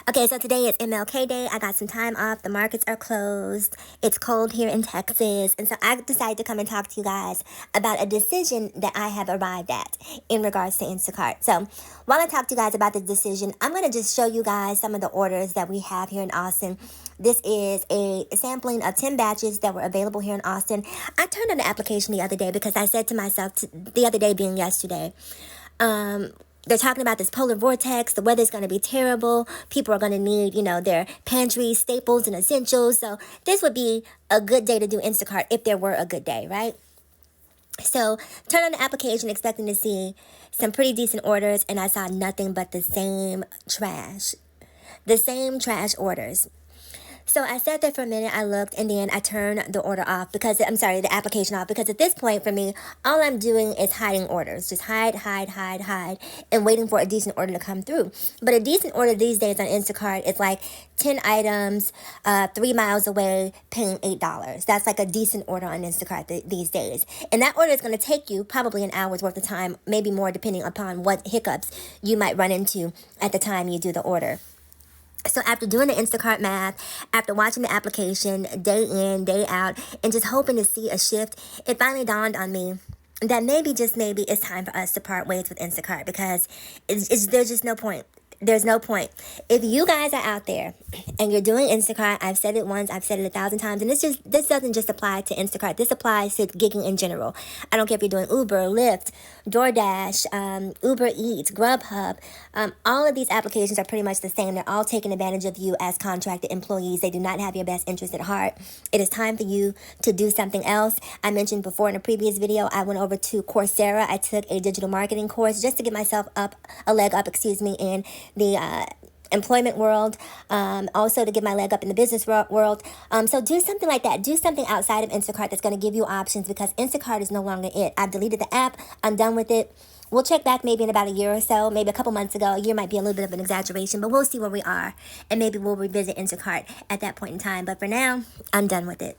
Okay, so today is MLK Day. I got some time off. The markets are closed. It's cold here in Texas. And so I decided to come and talk to you guys about a decision that I have arrived at in regards to Instacart. So while I talk to you guys about the decision, I'm going to just show you guys some of the orders that we have here in Austin. This is a sampling of 10 batches that were available here in Austin. I turned on the application the other day because I said to myself, the other day being yesterday, they're talking about this polar vortex. The weather's going to be terrible. People are going to need, their pantry staples and essentials. So this would be a good day to do Instacart if there were a good day, right? So turn on the application expecting to see some pretty decent orders, and I saw nothing but the same trash. The same trash orders. So I sat there for a minute, I looked, and then I turned the application off, because at this point for me, all I'm doing is hiding orders. Just hide, and waiting for a decent order to come through. But a decent order these days on Instacart is like 10 items, 3 miles away, paying $8. That's like a decent order on Instacart these days. And that order is going to take you probably an hour's worth of time, maybe more, depending upon what hiccups you might run into at the time you do the order. So after doing the Instacart math, after watching the application day in, day out, and just hoping to see a shift, it finally dawned on me that maybe, just maybe, it's time for us to part ways with Instacart, because there's just no point. There's no point. If you guys are out there and you're doing Instacart, I've said it once, I've said it 1,000 times, and this doesn't just apply to Instacart. This applies to gigging in general. I don't care if you're doing Uber, Lyft, DoorDash, Uber Eats, Grubhub. All of these applications are pretty much the same. They're all taking advantage of you as contracted employees. They do not have your best interest at heart. It is time for you to do something else. I mentioned before in a previous video, I went over to Coursera. I took a digital marketing course just to get myself a leg up, in the employment world, also to get my leg up in the business world. So do something like that. Do something outside of Instacart that's going to give you options, because Instacart is no longer it. I've deleted the app. I'm done with it. We'll check back maybe in about a year or so, maybe a couple months ago. A year might be a little bit of an exaggeration, but we'll see where we are, and maybe we'll revisit Instacart at that point in time. But for now, I'm done with it.